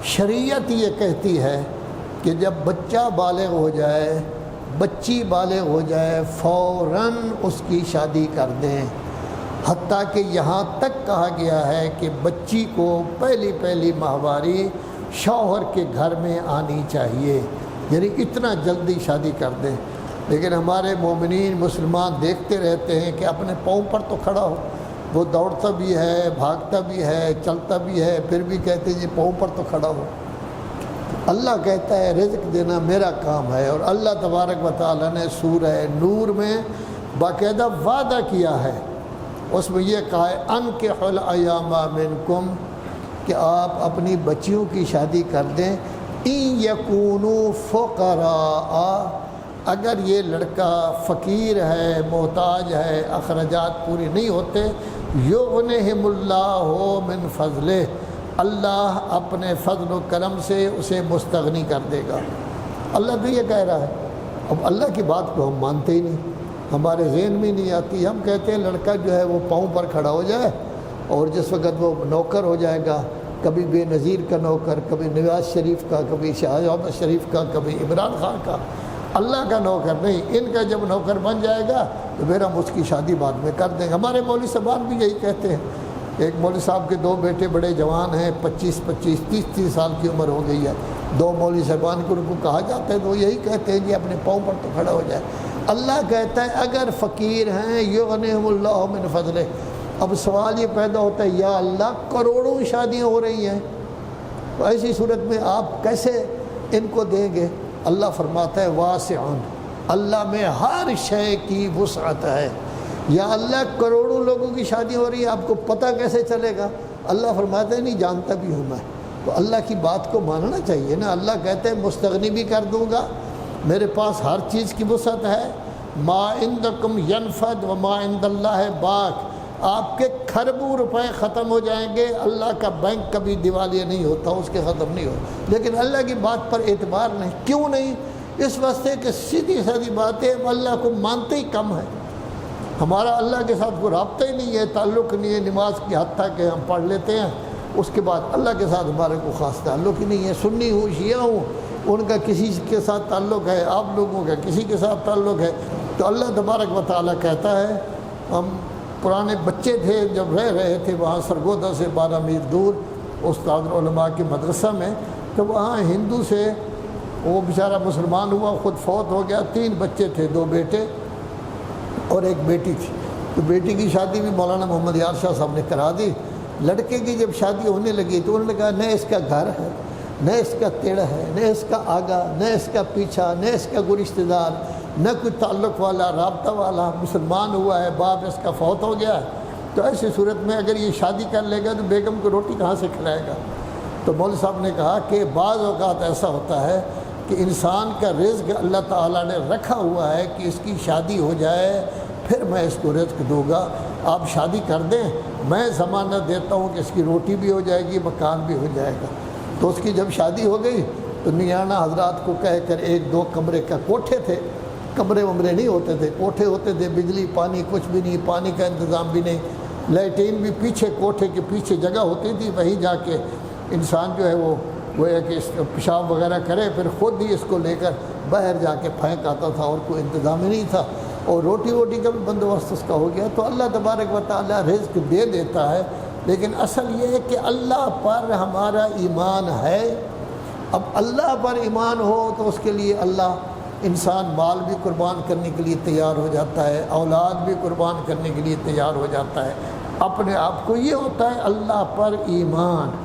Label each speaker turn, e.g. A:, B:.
A: شریعت یہ کہتی ہے کہ جب بچہ بالغ ہو جائے، بچی بالغ ہو جائے، فوراً اس کی شادی کر دیں۔ حتیٰ کہ یہاں تک کہا گیا ہے کہ بچی کو پہلی ماہواری شوہر کے گھر میں آنی چاہیے، یعنی اتنا جلدی شادی کر دیں۔ لیکن ہمارے مومنین مسلمان دیکھتے رہتے ہیں کہ اپنے پاؤں پر تو کھڑا ہو، وہ دوڑتا بھی ہے، بھاگتا بھی ہے، چلتا بھی ہے، پھر بھی کہتے ہیں جی پاؤں پر تو کھڑا ہو۔ اللہ کہتا ہے رزق دینا میرا کام ہے، اور اللہ تبارک و تعالیٰ نے سورہ نور میں باقاعدہ وعدہ کیا ہے، اس میں یہ کہا ہے انکحوا الایام منکم، کہ آپ اپنی بچیوں کی شادی کر دیں، ان یکونوا فقراء، اگر یہ لڑکا فقیر ہے، محتاج ہے، اخراجات پوری نہیں ہوتے، یغنہم اللہ من فضلہ، اللہ اپنے فضل و کرم سے اسے مستغنی کر دے گا۔ اللہ تو یہ کہہ رہا ہے، اب اللہ کی بات کو ہم مانتے ہی نہیں، ہمارے ذہن میں نہیں آتی۔ ہم کہتے ہیں لڑکا جو ہے وہ پاؤں پر کھڑا ہو جائے، اور جس وقت وہ نوکر ہو جائے گا، کبھی بے نظیر کا نوکر، کبھی نواز شریف کا، کبھی شاہ احمد شریف کا، کبھی عمران خان کا، اللہ کا نوکر نہیں، ان کا جب نوکر بن جائے گا تو پھر ہم اس کی شادی بعد میں کر دیں گے۔ ہمارے مولوی صاحبان بھی یہی کہتے ہیں۔ ایک مولوی صاحب کے 2 بیٹے بڑے جوان ہیں، 25 30 سال کی عمر ہو گئی ہے، 2 مولوی صاحبان کو ان کو کہا جاتا ہے تو وہ یہی کہتے ہیں جی اپنے پاؤں پر تو کھڑا ہو جائے۔ اللہ کہتا ہے اگر فقیر ہیں یغنہم اللہ من فضلہ۔ اب سوال یہ پیدا ہوتا ہے یا اللہ کروڑوں شادیاں ہو رہی ہیں، تو ایسی صورت میں آپ کیسے ان کو دیں گے؟ اللہ فرماتا ہے واسعٌ، اللہ میں ہر شے کی وسعت ہے۔ یا اللہ کروڑوں لوگوں کی شادی ہو رہی ہے، آپ کو پتہ کیسے چلے گا؟ اللہ فرماتا ہے نہیں جانتا بھی ہوں میں۔ تو اللہ کی بات کو ماننا چاہیے نا۔ اللہ کہتے ہیں مستغنی بھی کر دوں گا، میرے پاس ہر چیز کی وسعت ہے۔ ما عندکم ینفد وما عند اللہ باق، آپ کے کھربوں روپے ختم ہو جائیں گے، اللہ کا بینک کبھی دیوالیہ نہیں ہوتا، اس کے ختم نہیں ہوتا، لیکن اللہ کی بات پر اعتبار نہیں۔ کیوں نہیں؟ اس واسطے کہ سیدھی سادھی بات ہے، اللہ کو مانتے ہی کم ہے، ہمارا اللہ کے ساتھ کوئی رابطہ ہی نہیں ہے، تعلق نہیں ہے، نماز کی حد تک کہ ہم پڑھ لیتے ہیں، اس کے بعد اللہ کے ساتھ ہمارے کو خاص تعلق ہی نہیں ہے۔ سنی ہوں، شیعہ ہوں، ان کا کسی کے ساتھ تعلق ہے، آپ لوگوں کا کسی کے ساتھ تعلق ہے۔ تو اللہ تبارک و تعالیٰ کہتا ہے ہم پرانے بچے تھے جب رہ رہے تھے وہاں سرگودا سے 12 میل دور استاد علماء کے مدرسہ میں، تو وہاں ہندو سے وہ بیچارہ مسلمان ہوا، خود فوت ہو گیا، 3 بچے تھے، 2 بیٹے اور 1 بیٹی تھی۔ تو بیٹی کی شادی بھی مولانا محمد یار شاہ صاحب نے کرا دی۔ لڑکے کی جب شادی ہونے لگی تو انہوں نے کہا نہ اس کا گھر ہے، نہ اس کا تیڑ ہے، نہ اس کا آگا، نہ اس کا پیچھا، نہ اس کا کوئی رشتہ دار، نہ کوئی تعلق والا، رابطہ والا، مسلمان ہوا ہے، باپ اس کا فوت ہو گیا ہے، تو ایسی صورت میں اگر یہ شادی کر لے گا تو بیگم کو روٹی کہاں سے کھلائے گا؟ تو مولوی صاحب نے کہا کہ بعض اوقات ایسا ہوتا ہے کہ انسان کا رزق اللہ تعالیٰ نے رکھا ہوا ہے کہ اس کی شادی ہو جائے پھر میں اس کو رزق دوں گا، آپ شادی کر دیں، میں ضمانت دیتا ہوں کہ اس کی روٹی بھی ہو جائے گی، مکان بھی ہو جائے گا۔ تو اس کی جب شادی ہو گئی تو نیانہ حضرات کو کہہ کر 1-2 کمرے کا، کوٹھے تھے، کمرے ومرے نہیں ہوتے تھے، کوٹھے ہوتے تھے، بجلی پانی کچھ بھی نہیں، پانی کا انتظام بھی نہیں، لیٹرین بھی پیچھے کوٹھے کے پیچھے جگہ ہوتی تھی، وہیں جا کے انسان جو ہے وہ ہے کہ پیشاب وغیرہ کرے، پھر خود ہی اس کو لے کر باہر جا کے پھینک آتا تھا، اور کوئی انتظام ہی نہیں تھا، اور روٹی ووٹی کا بھی بندوبست اس کا ہو گیا۔ تو اللہ تبارک و تعالیٰ رزق دے دیتا ہے، لیکن اصل یہ ہے کہ اللہ پر ہمارا ایمان ہے۔ اب اللہ پر ایمان ہو تو اس کے لیے اللہ انسان مال بھی قربان کرنے کے لیے تیار ہو جاتا ہے، اولاد بھی قربان کرنے کے لیے تیار ہو جاتا ہے۔ اپنے آپ کو یہ ہوتا ہے اللہ پر ایمان۔